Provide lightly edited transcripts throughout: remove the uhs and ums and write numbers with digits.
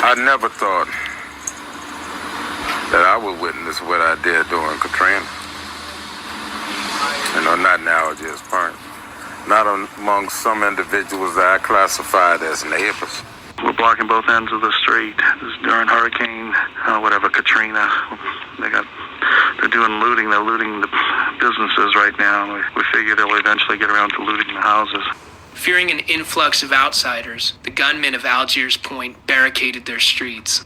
I never thought that I would witness what I did during Katrina. Not now, just burnt. Not among some individuals that I classified as neighbors. We're blocking both ends of the street. This is during Hurricane, Katrina. They're doing looting. They're looting the businesses right now. We figure they'll eventually get around to looting the houses. Fearing an influx of outsiders, the gunmen of Algiers Point barricaded their streets.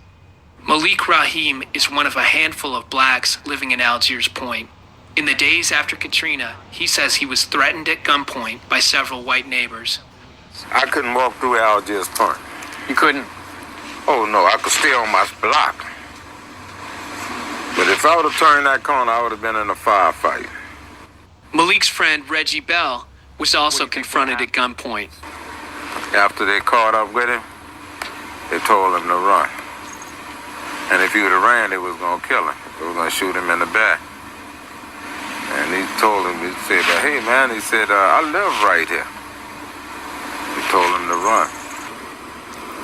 Malik Rahim is one of a handful of blacks living in Algiers Point. In the days after Katrina, he says he was threatened at gunpoint by several white neighbors. I couldn't walk through Algiers Point. You couldn't? Oh, no, I could stay on my block. But if I would have turned that corner, I would have been in a firefight. Malik's friend, Reggie Bell, was also confronted at gunpoint. After they caught up with him, they told him to run. And if he would have ran, they was going to kill him. They were going to shoot him in the back. And he told him, he said, hey, man, he said, I live right here. He told him to run.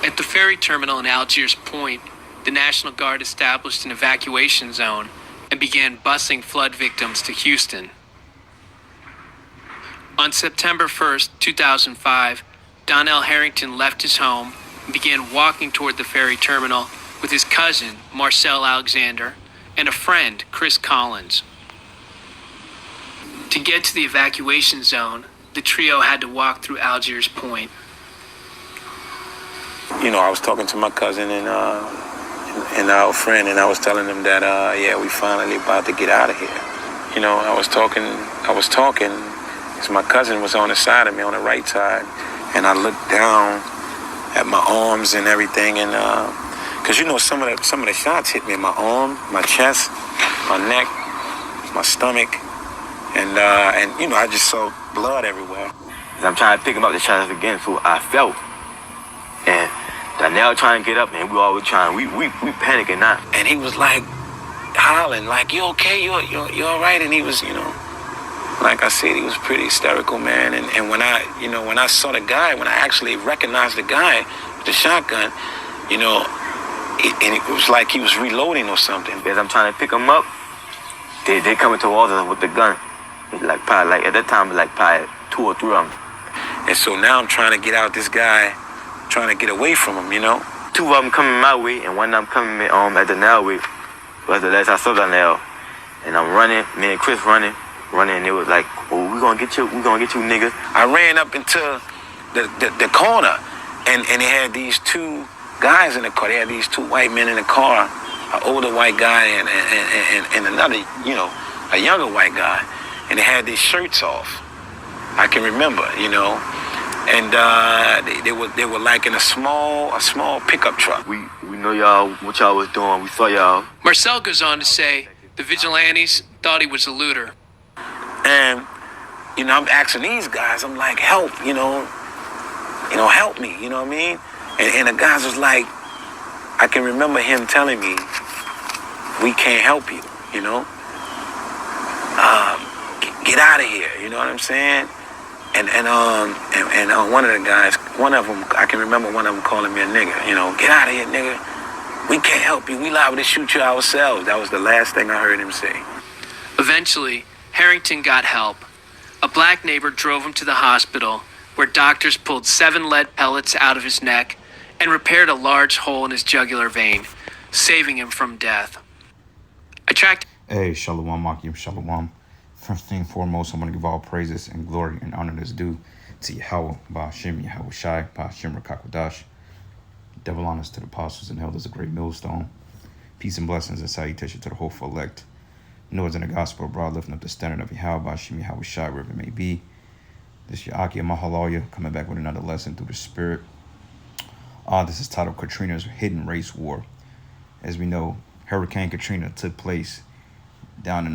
At the ferry terminal in Algiers Point, the National Guard established an evacuation zone and began busing flood victims to Houston. On September 1st, 2005, Donnell Harrington left his home and began walking toward the ferry terminal with his cousin, Marcel Alexander, and a friend, Chris Collins. To get to the evacuation zone, the trio had to walk through Algiers Point. I was talking to my cousin and our friend, and I was telling them that, we finally about to get out of here. I was talking, because my cousin was on the side of me, on the right side, and I looked down at my arms and everything, and because some of the shots hit me in my arm, my chest, my neck, my stomach, and I just saw blood everywhere. I'm trying to pick him up the shots again, so I felt, and Donnell trying to get up, and we all were trying, we panicking now. And he was like hollering, like, you okay, you all right? And he was, like I said, he was pretty hysterical, man. And when I saw the guy, when I actually recognized the guy with the shotgun, and it was like he was reloading or something. As I'm trying to pick him up, they coming towards us with the gun. It's probably at that time, probably 2 or 3 of them. And so now I'm trying to get out this guy, trying to get away from him, 2 of them coming my way, and one of them coming at Donnell way. Was the last I saw Donnell. And I'm running, me and Chris running, and it was like, oh, we gonna get you, nigga. I ran up into the corner, and they had these 2 guys in the car. They had these 2 white men in the car, an older white guy and another, a younger white guy. And they had their shirts off. I can remember, and they were like in a small pickup truck. We know y'all, what y'all was doing. We saw y'all. Marcel goes on to say the vigilantes thought he was a looter. And, I'm asking these guys, I'm like, help, help me, you know what I mean? And the guys was like, I can remember him telling me, we can't help you, get out of here, you know what I'm saying? And one of the guys, one of them, I can remember one of them calling me a nigger, get out of here, nigga. We can't help you. We liable to shoot you ourselves. That was the last thing I heard him say. Eventually, Harrington got help. A black neighbor drove him to the hospital, where doctors pulled 7 lead pellets out of his neck and repaired a large hole in his jugular vein, saving him from death. Hey, Shalom, Akim, Shalom. First thing foremost, I want to give all praises and glory and honor that's due to Yahweh, Ba'ashem, Yahweh Shai, Ba'ashem Rakakwadash. Double honors to the apostles and elders, a great millstone. Peace and blessings and salutation to the hopeful elect. Noah's in the gospel abroad, lifting up the standard of Yahweh, Ba'ashem, Yahweh Shai, wherever it may be. This is your Akim Mahaloya, coming back with another lesson through the Spirit. This is titled Katrina's Hidden Race War. As we know, Hurricane Katrina took place down in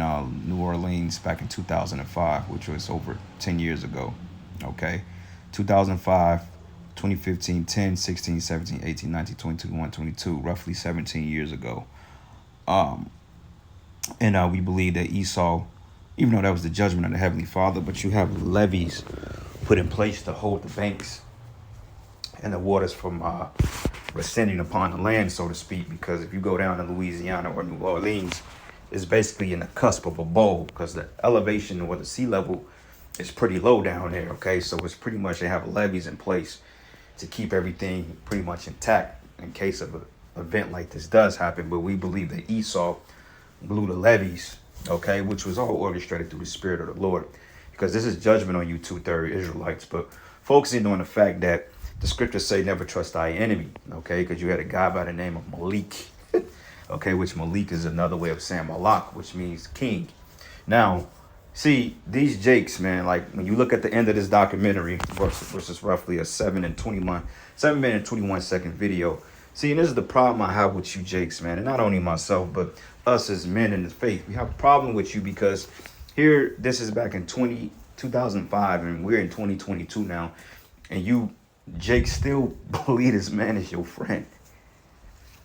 New Orleans back in 2005, which was over 10 years ago. Okay, 2005, 2015, 10, 16, 17, 18, 19, 20, 21, 22, roughly 17 years ago. And we believe that Esau, even though that was the judgment of the Heavenly Father, but you have levees put in place to hold the banks and the waters from descending upon the land, so to speak, because if you go down to Louisiana or New Orleans, it's basically in the cusp of a bowl because the elevation or the sea level is pretty low down there, okay? So it's pretty much they have levees in place to keep everything pretty much intact in case of an event like this does happen. But we believe that Esau blew the levees, okay, which was all orchestrated through the Spirit of the Lord, because this is judgment on you 2/3 Israelites. But focusing on the fact that the scriptures say never trust thy enemy, okay, because you had a guy by the name of Malik, okay, which Malik is another way of saying Malak, which means king. Now, see, these Jakes, man, like when you look at the end of this documentary versus roughly a 7 minute 21 second video. See, and this is the problem I have with you Jakes, man, and not only myself, but us as men in the faith. We have a problem with you because here, this is back in 2005, and we're in 2022 now, and you, Jake, still believe this man is your friend.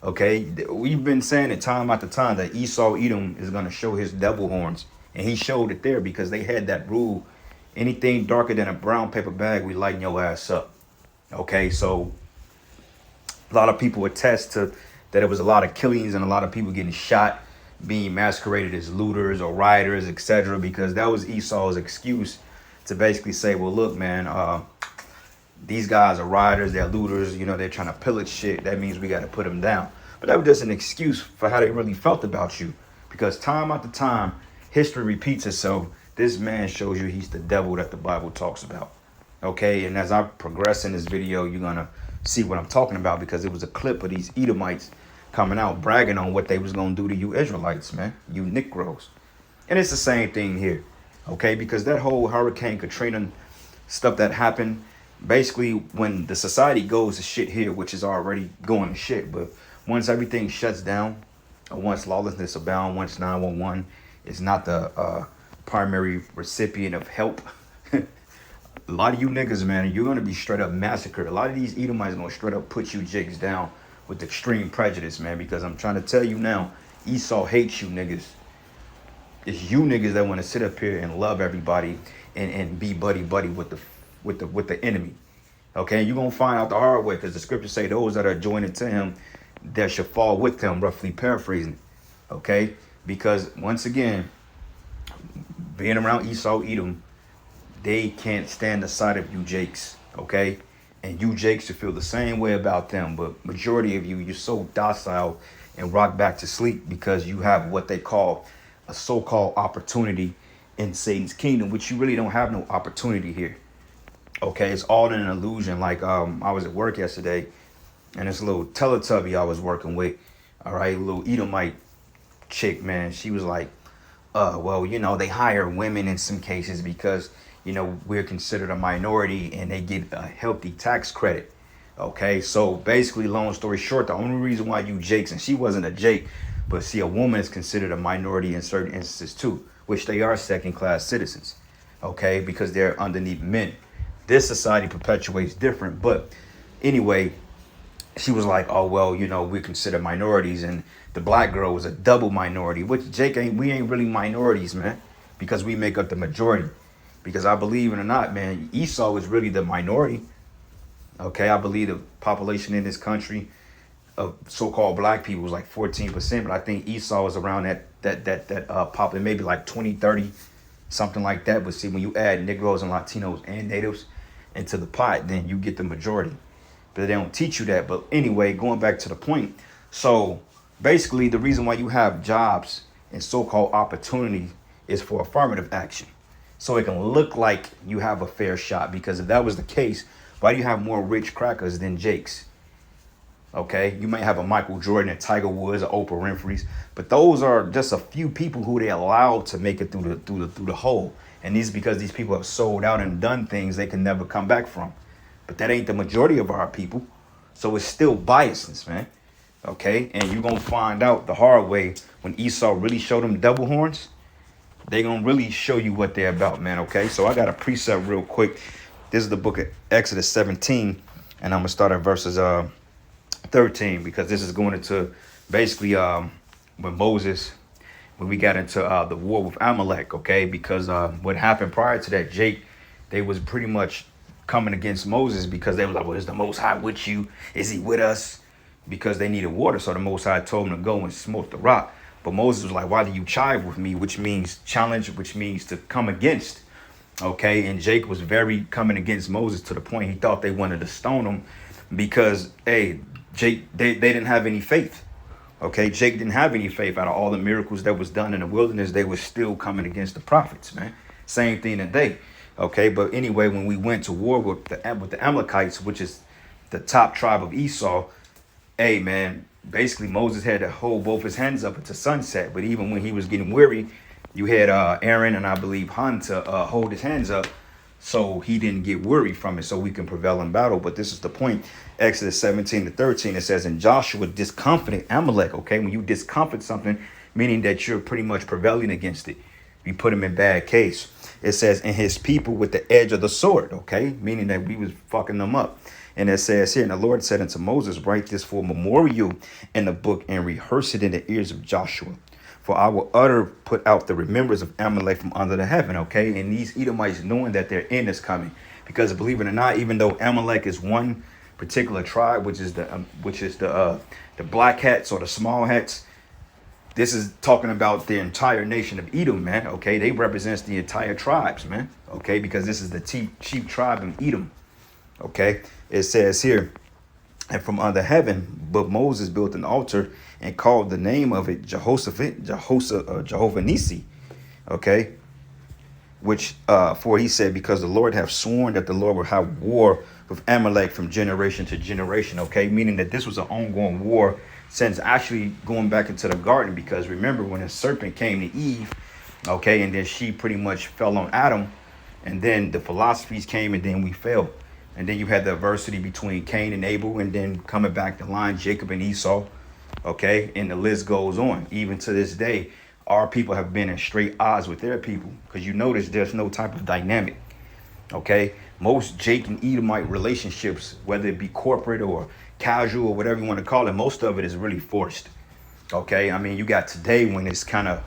Okay, we've been saying it time after time that Esau Edom is going to show his devil horns. And he showed it there because they had that rule. Anything darker than a brown paper bag, we lighten your ass up. Okay, so a lot of people attest to that it was a lot of killings and a lot of people getting shot, being masqueraded as looters or rioters, etc. Because that was Esau's excuse to basically say, well, look, man, these guys are rioters, they're looters, you know, they're trying to pillage shit. That means we got to put them down. But that was just an excuse for how they really felt about you. Because time after time, history repeats itself. This man shows you he's the devil that the Bible talks about. Okay, and as I progress in this video, you're going to see what I'm talking about, because it was a clip of these Edomites coming out bragging on what they was going to do to you Israelites, man, you Negroes. And it's the same thing here, okay, because that whole Hurricane Katrina stuff that happened, basically when the society goes to shit here, which is already going to shit, but once everything shuts down, or once lawlessness abound, once 911 is not the primary recipient of help, a lot of you niggas, man, you're going to be straight up massacred. A lot of these Edomites are going to straight up put you jigs down with extreme prejudice, man, because I'm trying to tell you now, Esau hates you niggas. It's you niggas that want to sit up here and love everybody and be buddy with the enemy. Okay, you're going to find out the hard way, because the scriptures say those that are joined to him, that should fall with him, roughly paraphrasing. Okay, because once again, being around Esau, Edom, they can't stand the sight of you Jakes, okay? And you Jakes should feel the same way about them. But majority of you, you're so docile and rock back to sleep because you have what they call a so-called opportunity in Satan's kingdom, which you really don't have no opportunity here. Okay, it's all in an illusion. Like I was at work yesterday, and this little Teletubby I was working with, all right, little Edomite chick, man, she was like, well, you know, they hire women in some cases because, you know, we're considered a minority and they get a healthy tax credit. Okay, so basically, long story short, the only reason why you Jakes, and she wasn't a Jake, but see, a woman is considered a minority in certain instances too, which they are second-class citizens, okay, because they're underneath men. This society perpetuates different, but anyway, she was like, oh, well, you know, we're considered minorities, and the black girl was a double minority, which we ain't really minorities, man, because we make up the majority. Because I believe it or not, man, Esau is really the minority. Okay, I believe the population in this country of so-called black people was like 14%, but I think Esau is around that population, maybe like 20, 30, something like that. But see, when you add Negroes and Latinos and natives into the pot, then you get the majority. But they don't teach you that. But anyway, going back to the point. So basically, the reason why you have jobs and so-called opportunity is for affirmative action. So it can look like you have a fair shot, because if that was the case, why do you have more rich crackers than Jakes? Okay, you might have a Michael Jordan, a Tiger Woods, or Oprah Winfrey's, but those are just a few people who they allowed to make it through the hole. And these because these people have sold out and done things they can never come back from. But that ain't the majority of our people, so it's still biasness, man. Okay, and you're gonna find out the hard way when Esau really showed them double horns. They're going to really show you what they're about, man, okay? So I got a precept real quick. This is the book of Exodus 17, and I'm going to start at verses 13, because this is going into basically when we got into the war with Amalek, okay? Because what happened prior to that, Jake, they was pretty much coming against Moses because they was like, well, is the Most High with you? Is he with us? because they needed water. So the Most High told them to go and smote the rock. But Moses was like, why do you chive with me? Which means challenge, which means to come against. Okay, and Jake was very coming against Moses to the point he thought they wanted to stone him because, hey, Jake, they didn't have any faith. Okay, Jake didn't have any faith. Out of all the miracles that was done in the wilderness, they were still coming against the prophets, man. Same thing today. Okay, but anyway, when we went to war with the Amalekites, which is the top tribe of Esau, hey, man, basically Moses had to hold both his hands up until sunset. But even when he was getting weary, you had Aaron and I believe Han to hold his hands up so he didn't get weary from it, so we can prevail in battle. But this is the point. Exodus 17-13, it says, and Joshua discomfited Amalek. Okay, when you discomfort something, meaning that you're pretty much prevailing against it, you put him in bad case. It says, and his people with the edge of the sword. Okay, meaning that we was fucking them up. And it says here, and the Lord said unto Moses, write this for a memorial in the book and rehearse it in the ears of Joshua. For I will put out the remembrance of Amalek from under the heaven. Okay, and these Edomites knowing that their end is coming, because believe it or not, even though Amalek is one particular tribe, which is the black hats or the small hats, this is talking about the entire nation of Edom, man. Okay, they represents the entire tribes, man. Okay, because this is the chief tribe in Edom. Okay, it says here, and from under heaven, but Moses built an altar and called the name of it Jehovah Nissi. Okay, which for he said, because the Lord have sworn that the Lord will have war with Amalek from generation to generation. Okay, meaning that this was an ongoing war since actually going back into the garden, because remember when the serpent came to Eve, okay, and then she pretty much fell on Adam, and then the philosophies came and then we fell. And then you had the adversity between Cain and Abel, and then coming back the line, Jacob and Esau. Okay, and the list goes on. Even to this day, our people have been in straight odds with their people, because you notice there's no type of dynamic. Okay, most Jake and Edomite relationships, whether it be corporate or casual or whatever you want to call it, most of it is really forced. Okay, I mean, you got today when it's kind of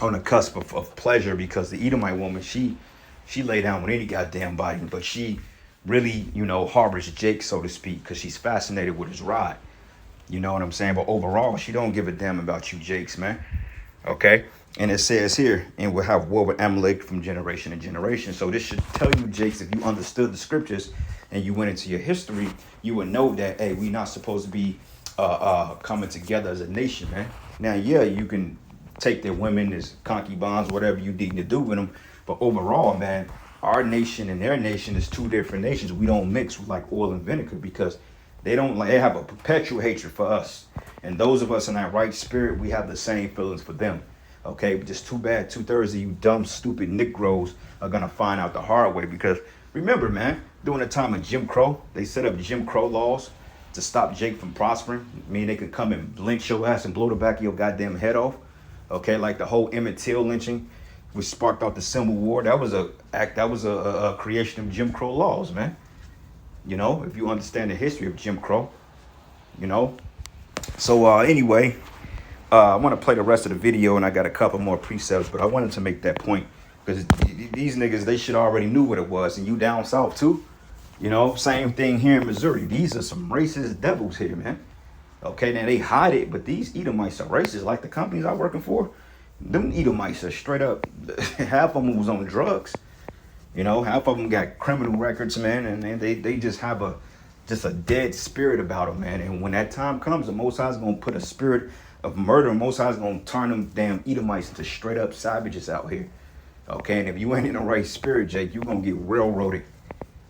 on the cusp of pleasure, because the Edomite woman, she lay down with any goddamn body, but she really, harbors Jake, so to speak, because she's fascinated with his rod. You know what I'm saying? But overall, she don't give a damn about you Jakes, man. Okay? And it says here, and we'll have war with Amalek from generation to generation. So this should tell you, Jakes, if you understood the scriptures and you went into your history, you would know that, hey, we're not supposed to be coming together as a nation, man. Now, yeah, you can take their women as concubines, whatever you need to do with them. But overall, man, our nation and their nation is two different nations. We don't mix with like oil and vinegar, because they have a perpetual hatred for us. And those of us in that right spirit, we have the same feelings for them. Okay, but just too bad 2/3 of you dumb, stupid Negroes are going to find out the hard way. Because remember, man, during the time of Jim Crow, they set up Jim Crow laws to stop Jake from prospering. I mean, they could come and lynch your ass and blow the back of your goddamn head off. Okay, like the whole Emmett Till lynching, which sparked out the Civil War. That was a creation of Jim Crow laws, man. If you understand the history of Jim Crow, So anyway, I want to play the rest of the video, and I got a couple more precepts, but I wanted to make that point because these niggas, they should already knew what it was, and you down south too. Same thing here in Missouri. These are some racist devils here, man. Okay, now they hide it, but these Edomites are racist, like the companies I'm working for. Them Edomites are straight up, half of them was on drugs. Half of them got criminal records, man, and they just have a dead spirit about them, man. And when that time comes, the Most High's going to put a spirit of murder. Most High's going to turn them damn Edomites into straight up savages out here. Okay, and if you ain't in the right spirit, Jake, you're going to get railroaded.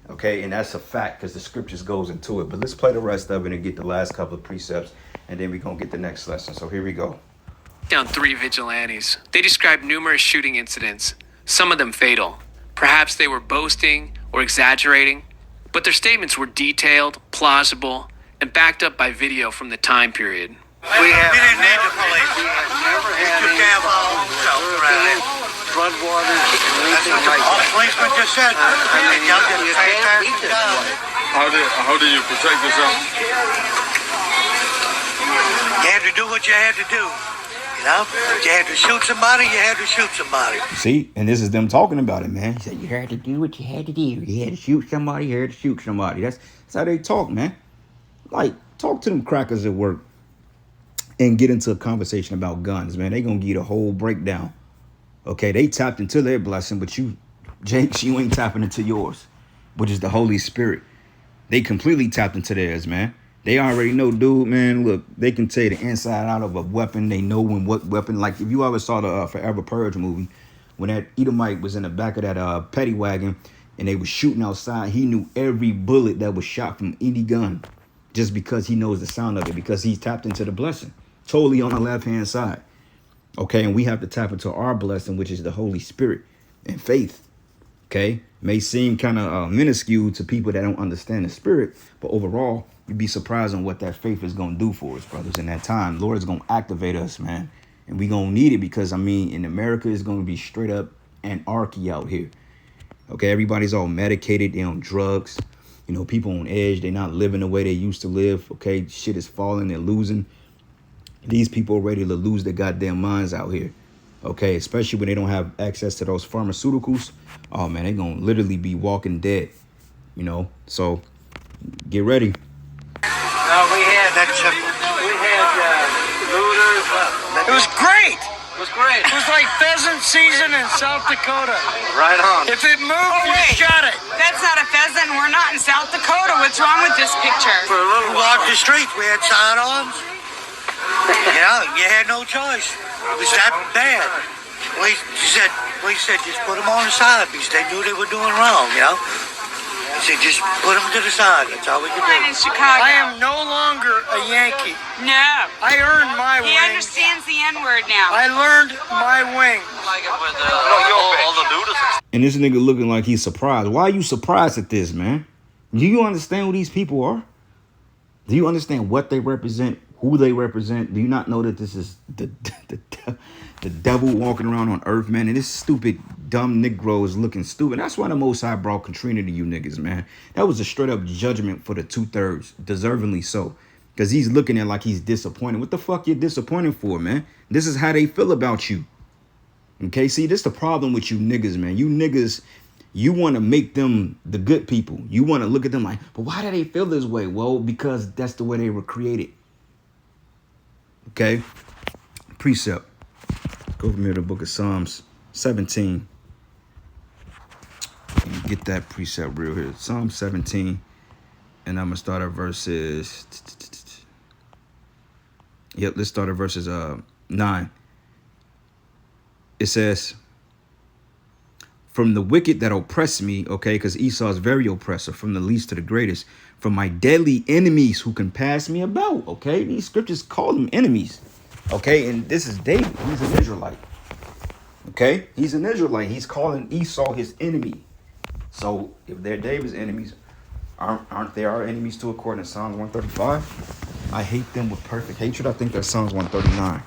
Okay, and that's a fact because the scriptures goes into it. But let's play the rest of it and get the last couple of precepts, and then we're going to get the next lesson. So here we go. Down 3 vigilantes. They described numerous shooting incidents, some of them fatal. Perhaps they were boasting or exaggerating, but their statements were detailed, plausible, and backed up by video from the time period. We didn't need the police. We have never had any floodwaters or anything like that. All the policemen just said, y'all get to pay attention down. How do you protect yourself? You had to do what you had to do. If you had to shoot somebody, you had to shoot somebody. See, and this is them talking about it, man. He said, you had to do what you had to do. You had to shoot somebody, you had to shoot somebody. That's how they talk, man. Like, Talk to them crackers at work and get into a conversation about guns, man. They gonna give you the whole breakdown. Okay, they tapped into their blessing, but you, Jakes, you ain't tapping into yours, which is the Holy Spirit. They completely tapped into theirs, man. They already know, dude, man. Look, they can tell you the inside out of a weapon. They know when what weapon. Like if you ever saw the Forever Purge movie, when that Edomite was in the back of that petty wagon and they was shooting outside, he knew every bullet that was shot from any gun, just because he knows the sound of it, because he's tapped into the blessing, totally on the left-hand side. Okay, and we have to tap into our blessing, which is the Holy Spirit and faith. Okay, may seem kind of minuscule to people that don't understand the Spirit, but overall, you'd be surprised on what that faith is going to do for us, brothers. In that time, Lord is going to activate us, man. And we going to need it because, I mean, in America, it's going to be straight up anarchy out here. Okay, everybody's all medicated. They're on drugs. You know, people on edge. They're not living the way they used to live. Okay, shit is falling. They're losing. These people are ready to lose their goddamn minds out here. Okay, especially when they don't have access to those pharmaceuticals. Oh, man, they're going to literally be walking dead. You know, so get ready. We had looters. It was great. It was great. It was like pheasant season in South Dakota. Right on. If it moved, you shot it. That's not a pheasant. We're not in South Dakota. What's wrong with this picture? For a little walk the street, we had sidearms. You know, you had no choice. It was that bad. We said, just put them on the side because they knew they were doing wrong, you know. He said, just put them to the side. That's all we could do. In Chicago. I am no longer a Yankee. No. I earned my He wings. understands the N-word now. I learned my wings. Like it with all the looters. And this nigga looking like he's surprised. Why are you surprised at this, man? Do you understand who these people are? Do you understand what they represent, who they represent? Do you not know that this is the devil walking around on earth, man? And this stupid, dumb Negro is looking stupid. That's why the Most High brought Katrina to you niggas, man. That was a straight up judgment for the 2/3, deservingly so. Because he's looking at like he's disappointed. What the fuck you disappointed for, man? This is how they feel about you. Okay, see, this is the problem with you niggas, man. You niggas, you want to make them the good people. You want to look at them like, but why do they feel this way? Well, because that's the way they were created. Okay? Precept. Go from here to the book of Psalms 17. Let me get that precept real here. Psalm 17. And I'm going to start at verses... Yep, let's start at verses 9. It says, from the wicked that oppress me, okay, because Esau is very oppressive, from the least to the greatest, from my deadly enemies who can pass me about, okay? These scriptures call them enemies, okay? And this is David. He's an Israelite, okay? He's an Israelite. He's calling Esau his enemy. So if they're David's enemies, aren't they our enemies too, according to Psalms 135? I hate them with perfect hatred. I think that's Psalms 139.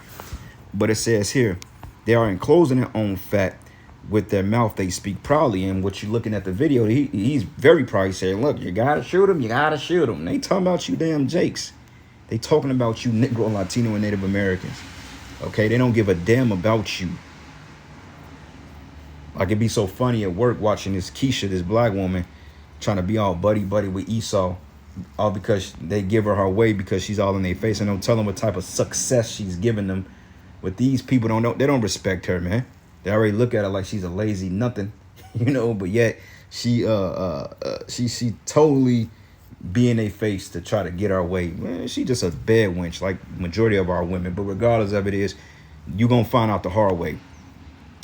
But it says here, they are enclosed in their own fat. With their mouth, they speak proudly. And what you're looking at the video, he's very proud. He's saying, look, you got to shoot him. You got to shoot him. They talking about you damn Jakes. They talking about you Negro, Latino, and Native Americans. Okay, they don't give a damn about you. Like, it'd be so funny at work watching this Keisha, this black woman, trying to be all buddy-buddy with Esau. All because they give her way because she's all in their face and don't tell them what type of success she's giving them. But these people don't know. They don't respect her, man. They already look at her like she's a lazy nothing, you know. But yet she totally be in their face to try to get our way. Man, she just a bad wench, like majority of our women. But regardless of it is, you gonna find out the hard way,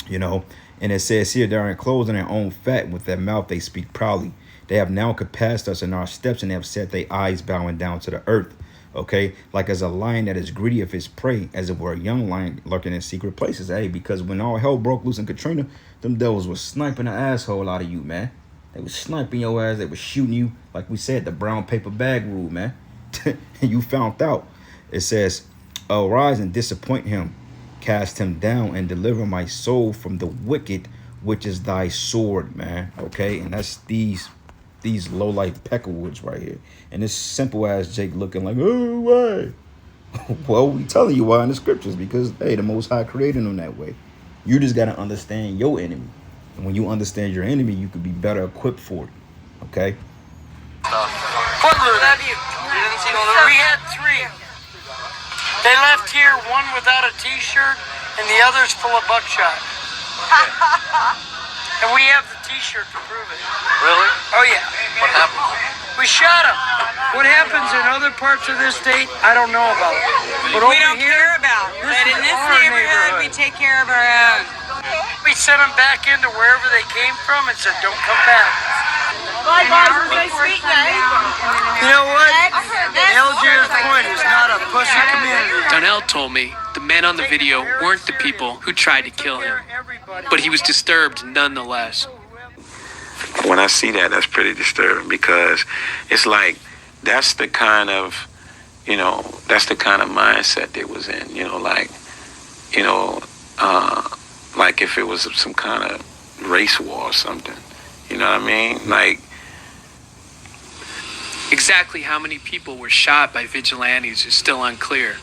you know. And it says here, they're enclosed in their own fat. With their mouth they speak proudly. They have now compassed us in our steps, and they have set their eyes bowing down to the earth. Okay, like as a lion that is greedy of his prey, as it were a young lion lurking in secret places. Hey, because when all hell broke loose in Katrina, them devils was sniping the asshole out of you, man. They was sniping your ass. They was shooting you, like we said, the brown paper bag rule, man. And you found out. It says, arise and disappoint him, cast him down and deliver my soul from the wicked, which is thy sword, man. Okay, and that's these low-life peckerwoods right here. And this simple ass Jake looking like, oh, why? Well, we telling you why in the scriptures, because, hey, the Most High created them that way. You just got to understand your enemy. And when you understand your enemy, you could be better equipped for it. Okay? Love you. You didn't see We had 3. They left here, one without a T-shirt, and the other's full of buckshot. And we have the T-shirt to prove it. Really? Oh yeah. What happened? We shot him. What happens in other parts of this state, I don't know about. But We don't care about. But in this neighborhood, we take care of our own. We sent them back into wherever they came from and said, don't come back. Bye, guys. It was a sweet day. You know what? Algiers Point is not a pussy community. Donnell told me the men on the video weren't the people who tried to kill him, but he was disturbed nonetheless. When I see that, that's pretty disturbing because it's like that's the kind of, that's the kind of mindset they was in, like if it was some kind of race war or something, you know what I mean? Like, Exactly how many people were shot by vigilantes is still unclear,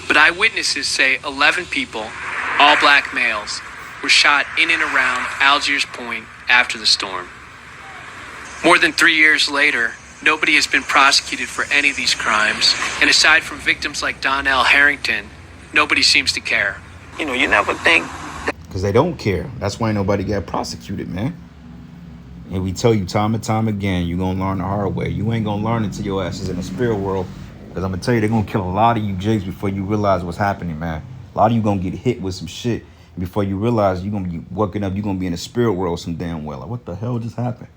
but eyewitnesses say 11 people, all black males, were shot in and around Algiers Point after the storm. More than 3 years later, nobody has been prosecuted for any of these crimes, and aside from victims like Donnell Harrington, nobody seems to care. you never think. Because they don't care. That's why nobody got prosecuted, man. And we tell you time and time again, you're going to learn the hard way. You ain't going to learn until your ass is in the spirit world. Because I'm going to tell you, they're going to kill a lot of you jakes before you realize what's happening, man. A lot of you going to get hit with some shit. And before you realize you're going to be waking up, you're going to be in the spirit world some damn well. Like, what the hell just happened?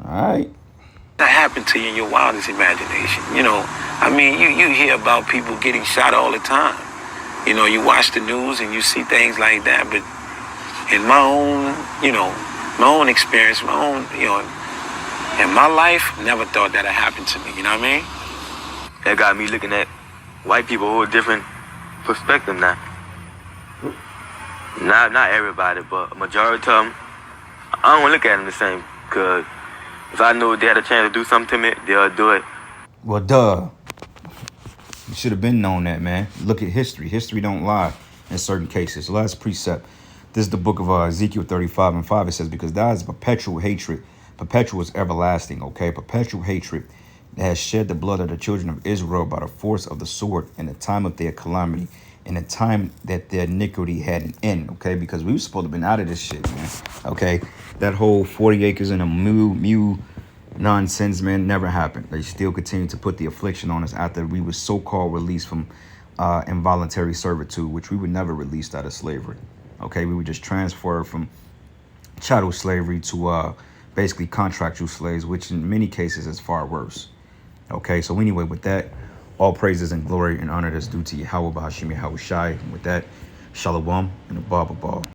All right. That happened to you in your wildest imagination. You hear about people getting shot all the time. You watch the news and you see things like that. But in my own, my own experience, in my life, never thought that'd happen to me. You know what I mean? That got me looking at white people a whole different perspective now. Not everybody, but a majority of them, I don't look at them the same. Because if I know they had a chance to do something to me, they'll do it. Well, duh. You should have been known that, man. Look at history. History don't lie in certain cases. Last precept. This is the book of Ezekiel 35:5. It says, because that is perpetual hatred. Perpetual is everlasting, okay? Perpetual hatred that has shed the blood of the children of Israel by the force of the sword in the time of their calamity, in the time that their iniquity had an end, okay? Because we were supposed to have been out of this shit, man, okay? That whole 40 acres and a mule nonsense, man, never happened. They still continue to put the affliction on us after we were so-called released from involuntary servitude, which we were never released out of slavery. Okay, we were just transferred from chattel slavery to basically contractual slaves, which in many cases is far worse. Okay, so anyway, with that, all praises and glory and honor that's due to Yahweh B'Hashim Yahweh Shai. And with that, Shalom and the Baba Ball.